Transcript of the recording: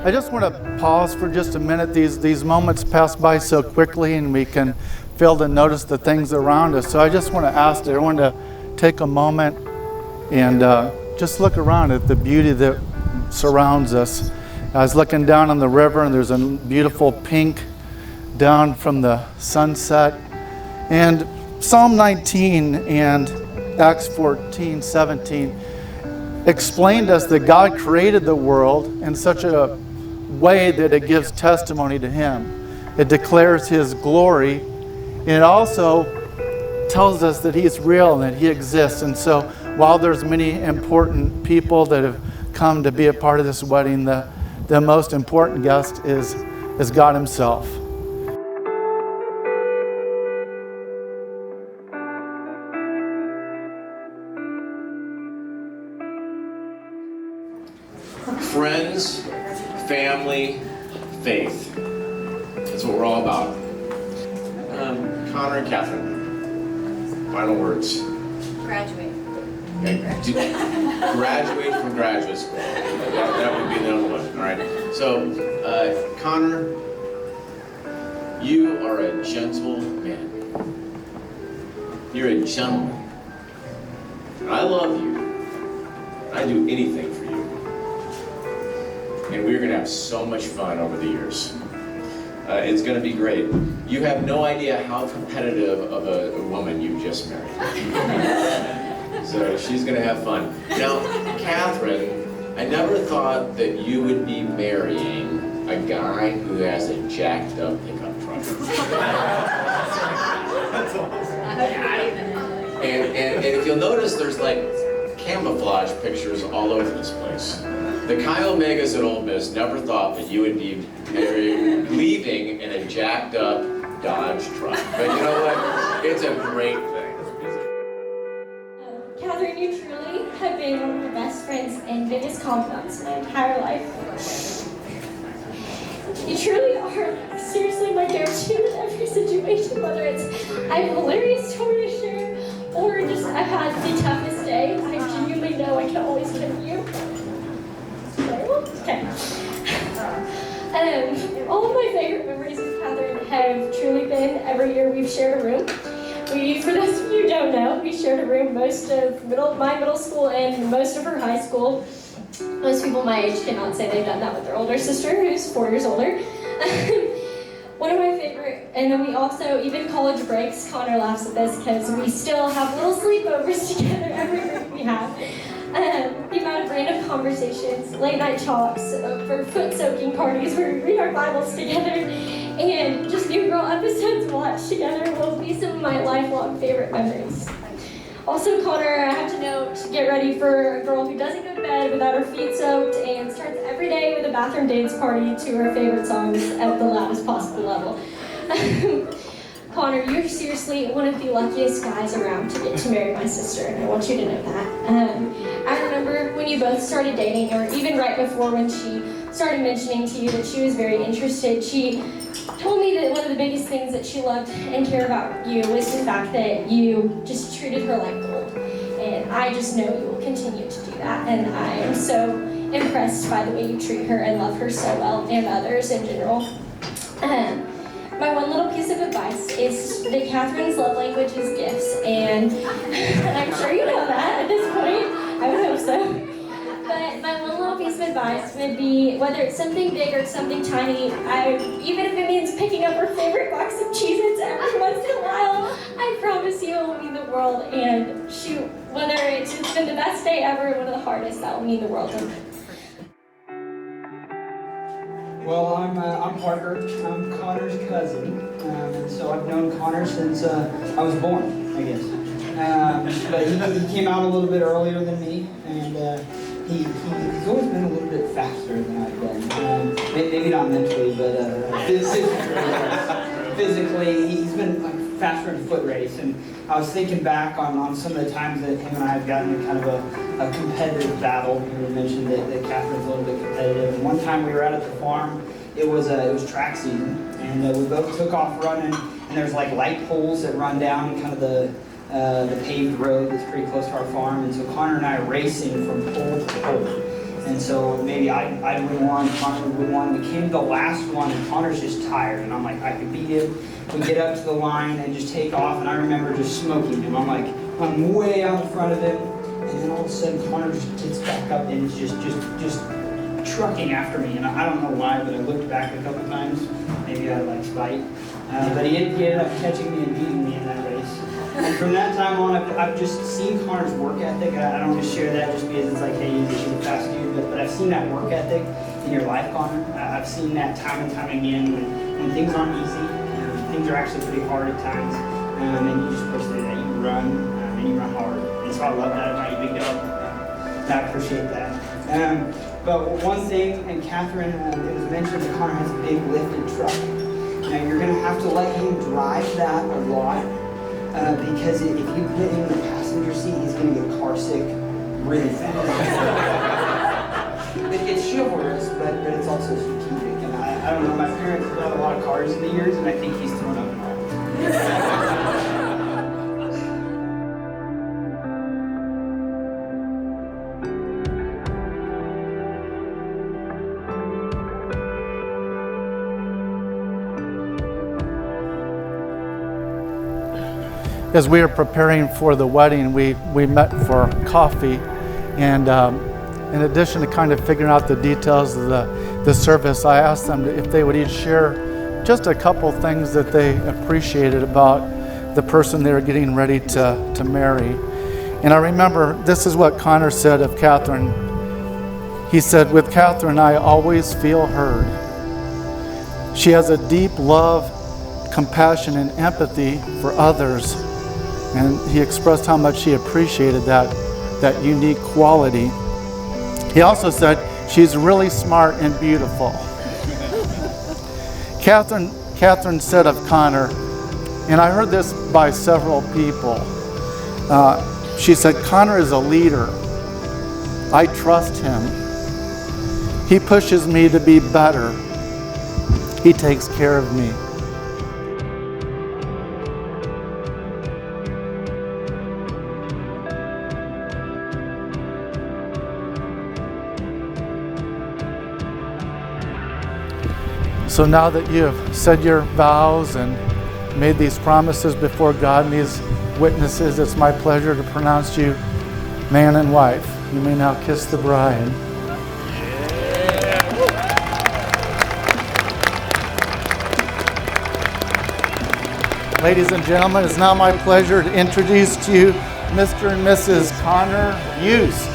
I just want to pause for just a minute. These moments pass by so quickly, and we can fail to notice the things around us. So I just want to ask everyone to take a moment and just look around at the beauty that surrounds us. I was looking down on the river, and there's a beautiful pink down from the sunset. And Psalm 19 and Acts 14:17 explained us that God created the world in such a way that it gives testimony to Him. It declares His glory, and it also tells us that He is real and that He exists. And so while there's many important people that have come to be a part of this wedding, the most important guest is God Himself. Friends, family, faith. That's what we're all about. Connor and Catherine, final words. Graduate. Okay. Graduate from graduate school. That would be the number one. All right. So, Connor, you are a gentle man. You're a gentleman. And I love you. I'd do anything for you. And we're going to have so much fun over the years. It's going to be great. You have no idea how competitive of a woman you just married. So she's going to have fun. Now, Catherine, I never thought that you would be marrying a guy who has a jacked up pickup truck. That's awesome. And if you'll notice, there's like camouflage pictures all over this place. The Chi Omegas at Ole Miss never thought that you would be leaving in a jacked up Dodge truck. But you know what? It's a great thing. Catherine, you truly have been one of my best friends and biggest confidants my entire life. You truly are seriously my go-to in every situation, whether it's I have a hilarious story to share or just I've had the toughest day. I genuinely know I can always count on you. Okay. All of my favorite memories with Catherine have truly been every year we've shared a room. For those of you who don't know, we shared a room most of my middle school and most of her high school. Most people my age cannot say they've done that with their older sister, who's 4 years older. One of my favorite, and then we also, even college breaks, Connor laughs at this because we still have little sleepovers together every week we have. The amount of random conversations, late night talks, for foot soaking parties where we read our Bibles together, and just New Girl episodes watched together will be some of my lifelong favorite memories. Also, Connor, I have to note, get ready for a girl who doesn't go to bed without her feet soaked and starts every day with a bathroom dance party to her favorite songs at the loudest possible level. Connor, you're seriously one of the luckiest guys around to get to marry my sister, and I want you to know that. I remember when you both started dating, or even right before when she started mentioning to you that she was very interested, she told me that one of the biggest things that she loved and cared about you was the fact that you just treated her like gold. And I just know you will continue to do that, and I am so impressed by the way you treat her and love her so well, and others in general. My one little piece of advice is that Catherine's love language is gifts, and I'm sure you know that at this point. I would hope so. But my one little piece of advice would be, whether it's something big or something tiny, even if it means picking up her favorite box of Cheez-Its every once in a while, I promise you it will mean the world. And shoot, whether it's just been the best day ever or one of the hardest, that will mean the world to me. Well, I'm Parker. I'm Connor's cousin, and so I've known Connor since I was born, I guess. But he came out a little bit earlier than me, and he's always been a little bit faster than I've been. Maybe not mentally, but physically, he's been like faster in a foot race. And I was thinking back on some of the times that him and I have gotten in kind of a competitive battle. You mentioned that Catherine's a little bit competitive. And one time we were out at the farm, it was track season, and we both took off running. And there's like light poles that run down kind of the paved road that's pretty close to our farm. And so Connor and I are racing from pole to pole. And so maybe I'd win one, Connor would win one. We came to the last one, and Connor's just tired. And I'm like, I could beat him. We get up to the line and just take off. And I remember just smoking him. I'm way out in front of him. And then all of a sudden, Connor just gets back up and is just trucking after me. And I don't know why, but I looked back a couple times. Maybe out of spite. But he ended up catching me and beating me in that race. And from that time on, I've just seen Connor's work ethic. I don't just share that just because it's like, hey, he's a fast dude, but I've seen that work ethic in your life, Connor. I've seen that time and time again when things aren't easy, things are actually pretty hard at times, and you just push through that. You run, and you run hard. And so I love that about you, big dog. I appreciate that. But one thing, and Catherine, it was mentioned that Connor has a big lifted truck. Now you're going to have to let him drive that a lot. Because if you put him in the passenger seat, he's going to get car sick really fast. It's chivalrous, but it's also strategic. And I don't know, my parents have had a lot of cars in the years, and I think he's thrown up in all. As we were preparing for the wedding, we met for coffee, and in addition to kind of figuring out the details of the service, I asked them if they would each share just a couple things that they appreciated about the person they were getting ready to marry. And I remember this is what Connor said of Catherine. He said, "With Catherine, I always feel heard. She has a deep love, compassion, and empathy for others." And he expressed how much he appreciated that unique quality. He also said, "She's really smart and beautiful." Catherine said of Connor, and I heard this by several people, she said, "Connor is a leader. I trust him. He pushes me to be better. He takes care of me." So now that you have said your vows and made these promises before God and these witnesses, it's my pleasure to pronounce you man and wife. You may now kiss the bride. Ladies and gentlemen, it's now my pleasure to introduce to you Mr. and Mrs. Connor Yost.